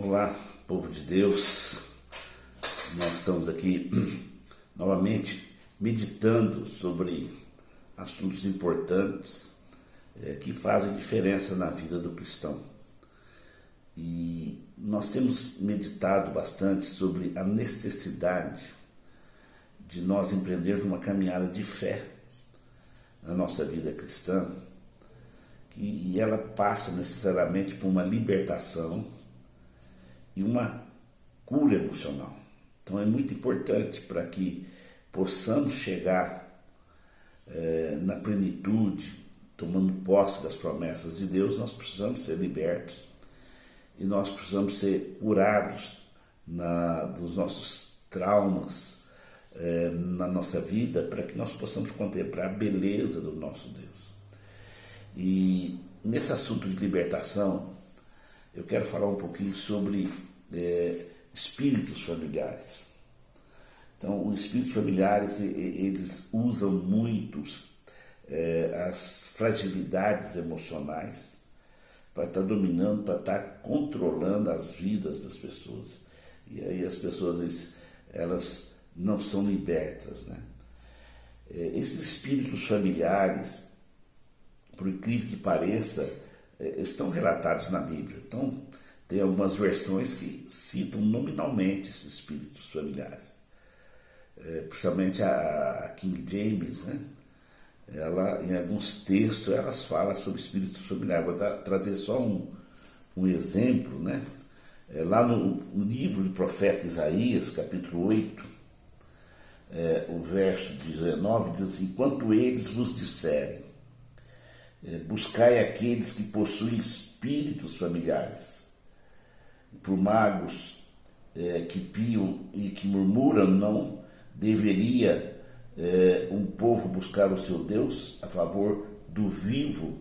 Olá, povo de Deus. Nós estamos aqui novamente meditando sobre assuntos importantes que fazem diferença na vida do cristão. E nós temos meditado bastante sobre a necessidade de nós empreendermos uma caminhada de fé na nossa vida cristã, e ela passa necessariamente por uma libertação e uma cura emocional. Então é muito importante para que possamos chegar na plenitude, tomando posse das promessas de Deus. Nós precisamos ser libertos e nós precisamos ser curados dos nossos traumas na nossa vida, para que nós possamos contemplar a beleza do nosso Deus. E nesse assunto de libertação, eu quero falar um pouquinho sobre espíritos familiares. Então, os espíritos familiares, eles usam muito as fragilidades emocionais para estar dominando, para estar controlando as vidas das pessoas. E aí as pessoas, elas não são libertas, né? Esses espíritos familiares, por incrível que pareça, estão relatados na Bíblia. Então, tem algumas versões que citam nominalmente esses espíritos familiares. Principalmente a King James, né? Ela, em alguns textos, elas falam sobre espíritos familiares. Vou trazer só um exemplo, né? Lá no livro do profeta Isaías, capítulo 8, o verso 19, diz assim: quanto eles vos disserem, buscai aqueles que possuem espíritos familiares, por magos que piam e que murmuram, não deveria um povo buscar o seu Deus a favor do vivo,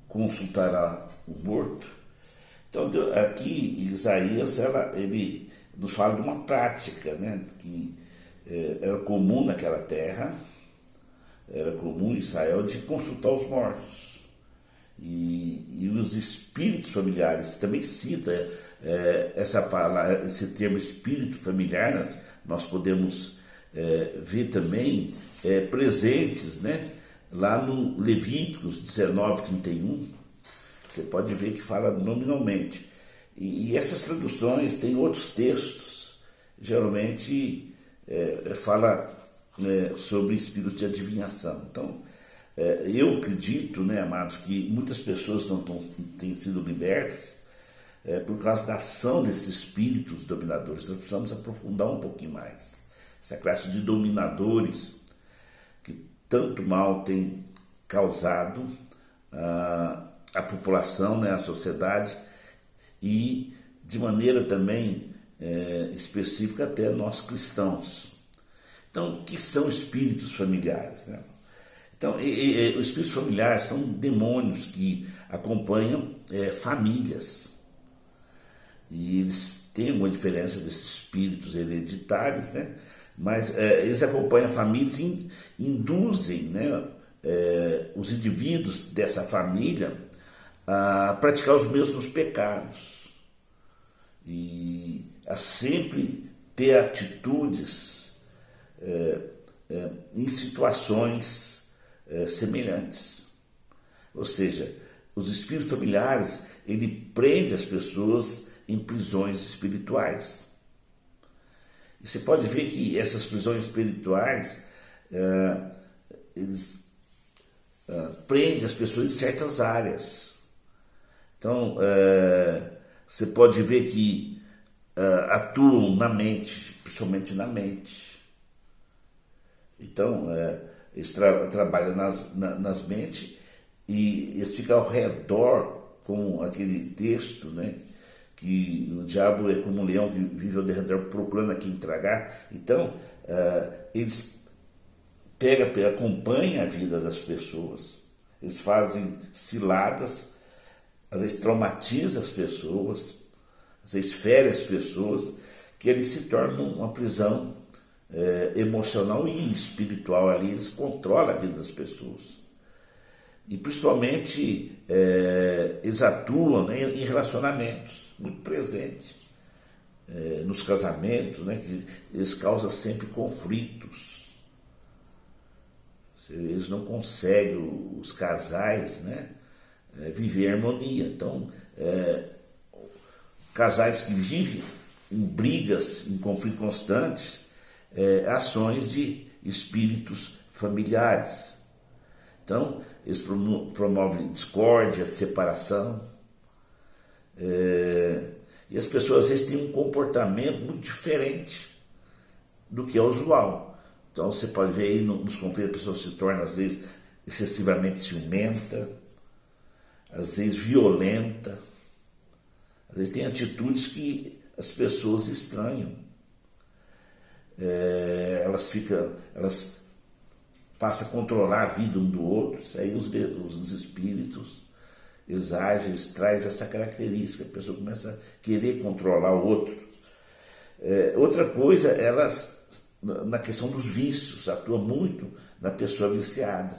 consultará o morto? Então, aqui Isaías, ele nos fala de uma prática, né, que era comum naquela terra, era comum em Israel, de consultar os mortos. E os espíritos familiares, também cita essa palavra, esse termo espírito familiar, nós podemos ver também presentes, né, lá no Levíticos 19:31. Você pode ver que fala nominalmente. E essas traduções têm outros textos, geralmente fala sobre espíritos de adivinhação. Então, eu acredito, né, amados, que muitas pessoas não têm sido libertas por causa da ação desses espíritos dominadores. Nós precisamos aprofundar um pouquinho mais essa classe de dominadores que tanto mal tem causado à população, né, à sociedade, e de maneira também específica até nós cristãos. Então, o que são espíritos familiares, né? Então, os espíritos familiares são demônios que acompanham famílias. E eles têm uma diferença desses espíritos hereditários, né? Mas eles acompanham famílias e induzem, né, os indivíduos dessa família a praticar os mesmos pecados e a sempre ter atitudes em situações semelhantes. Ou seja, os espíritos familiares, ele prende as pessoas em prisões espirituais. E você pode ver que essas prisões espirituais, eles prendem as pessoas em certas áreas. Então, você pode ver que atuam na mente, principalmente na mente. Então, eles trabalham nas mentes, e eles ficam ao redor, com aquele texto, né, que o diabo é como um leão que vive ao redor procurando a quem tragar. Então, eles acompanham a vida das pessoas, eles fazem ciladas, às vezes traumatizam as pessoas, às vezes ferem as pessoas, que eles se tornam uma prisão emocional e espiritual ali. Eles controlam a vida das pessoas. E principalmente eles atuam, né, em relacionamentos, muito presentes, nos casamentos, né, que eles causam sempre conflitos. Eles não conseguem, os casais, né, viver em harmonia. Então, casais que vivem em brigas, em conflitos constantes, ações de espíritos familiares. Então, eles promovem discórdia, separação. E as pessoas às vezes têm um comportamento muito diferente do que é usual. Então, você pode ver aí nos conflitos, a pessoa se torna às vezes excessivamente ciumenta, às vezes violenta, às vezes tem atitudes que as pessoas estranham. Elas passam a controlar a vida um do outro. Isso aí os espíritos, eles agem, eles trazem essa característica. A pessoa começa a querer controlar o outro. Outra coisa, elas, na questão dos vícios, atuam muito na pessoa viciada.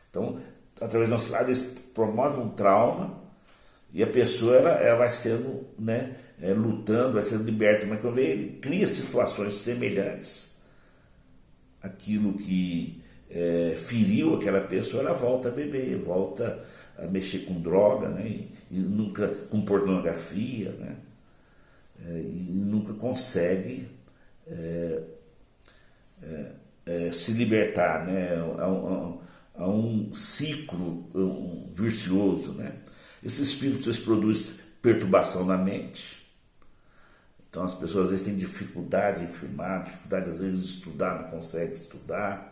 Então, através do nosso lado, eles promovem um trauma e a pessoa ela vai sendo, né, lutando, vai sendo liberta. Mas quando ele cria situações semelhantes, aquilo que feriu aquela pessoa, ela volta a beber, volta a mexer com droga, né, e nunca com pornografia, né, e nunca consegue se libertar, né, a um ciclo vicioso, né. Esses espíritos produzem perturbação na mente. Então as pessoas às vezes têm dificuldade em firmar, dificuldade às vezes de estudar, não conseguem estudar.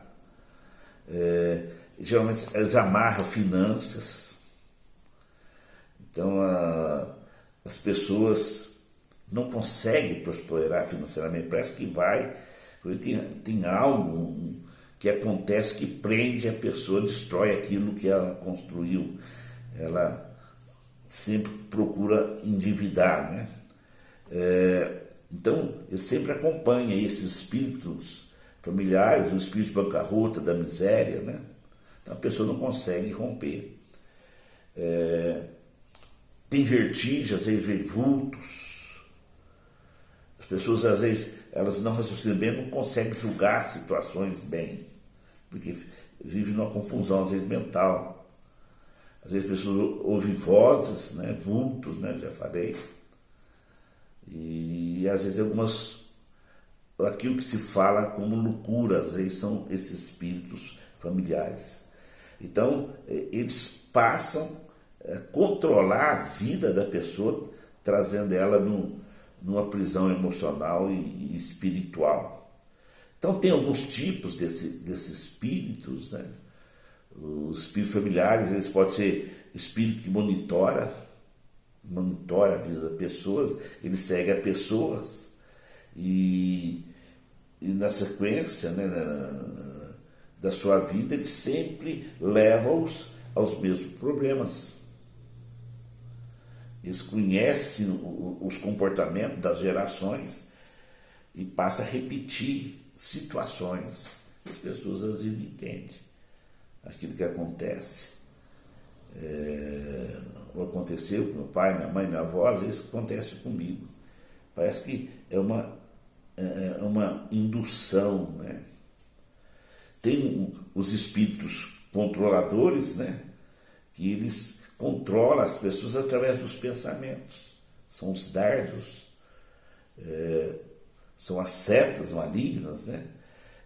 Geralmente eles amarram finanças. Então as pessoas não conseguem prosperar financeiramente. Parece que tem algo que acontece que prende a pessoa, destrói aquilo que ela construiu. Ela sempre procura endividar, né? Então, ele sempre acompanha esses espíritos familiares, o espírito de bancarrota, da miséria, né? Então, a pessoa não consegue romper. Tem vertigem, às vezes vê vultos. As pessoas, às vezes, elas não raciocinam bem, não conseguem julgar situações bem, porque vivem numa confusão, às vezes, mental. Às vezes as pessoas ouvem vozes, né, vultos, né, já falei. E às vezes aquilo que se fala como loucura, às vezes são esses espíritos familiares. Então, eles passam a controlar a vida da pessoa, trazendo ela numa prisão emocional e espiritual. Então, tem alguns tipos desses espíritos, né? Os espíritos familiares, eles podem ser espírito que monitora a vida das pessoas, ele segue as pessoas e na sequência, né, da sua vida, ele sempre leva-os aos mesmos problemas. Eles conhecem os comportamentos das gerações e passam a repetir situações. As pessoas às vezes não entendem aquilo que acontece. Aconteceu com meu pai, minha mãe, minha avó, às vezes acontece comigo. Parece que é uma indução, né? Tem os espíritos controladores, né? Que eles controlam as pessoas através dos pensamentos. São os dardos, são as setas malignas, né?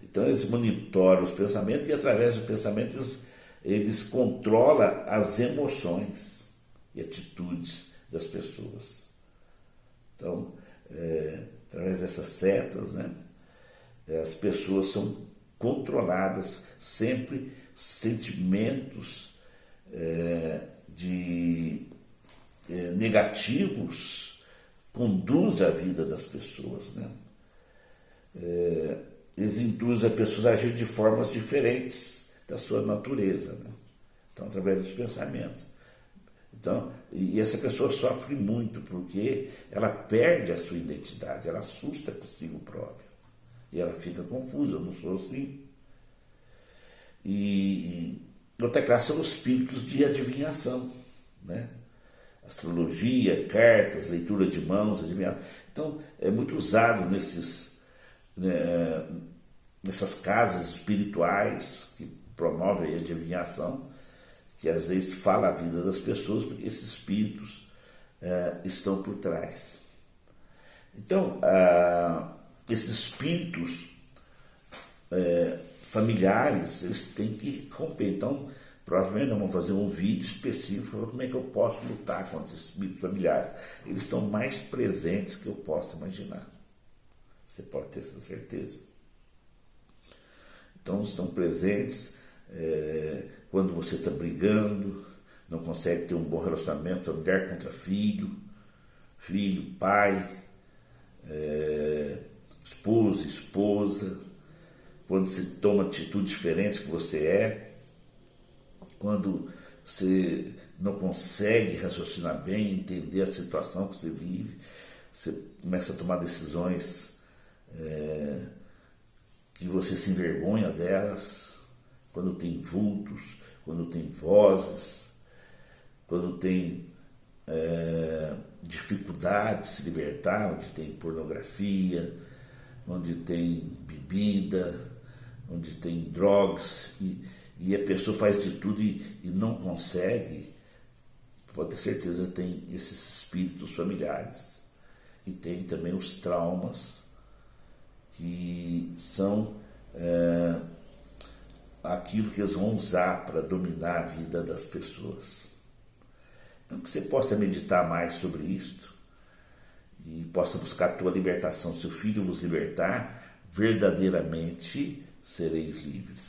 Então eles monitoram os pensamentos e através do pensamento eles controlam as emoções e atitudes das pessoas. Então, através dessas setas, né, as pessoas são controladas, sempre sentimentos negativos conduzem a vida das pessoas, né? Eles induzem as pessoas a agir de formas diferentes da sua natureza, né? Então, através dos pensamentos. Então, e essa pessoa sofre muito porque ela perde a sua identidade, ela assusta consigo própria e ela fica confusa, eu não sou assim. E Outra classe são os espíritos de adivinhação, né? Astrologia, cartas, leitura de mãos, adivinhação. Então, é muito usado nessas casas espirituais que promovem a adivinhação, que às vezes fala a vida das pessoas, porque esses espíritos estão por trás. Então, esses espíritos familiares, eles têm que romper. Então, provavelmente nós vamos fazer um vídeo específico para como é que eu posso lutar contra esses espíritos familiares. Eles estão mais presentes que eu possa imaginar. Você pode ter essa certeza. Então, estão presentes quando você está brigando, não consegue ter um bom relacionamento, mulher contra filho, pai, esposo, esposa, quando você toma atitudes diferentes que você quando você não consegue raciocinar bem, entender a situação que você vive, você começa a tomar decisões que você se envergonha delas, quando tem vultos, quando tem vozes, quando tem dificuldade de se libertar, onde tem pornografia, onde tem bebida, onde tem drogas, e a pessoa faz de tudo e não consegue, pode ter certeza que tem esses espíritos familiares. E tem também os traumas, que são aquilo que eles vão usar para dominar a vida das pessoas. Então, que você possa meditar mais sobre isto e possa buscar a tua libertação. Se o Filho vos libertar, verdadeiramente sereis livres.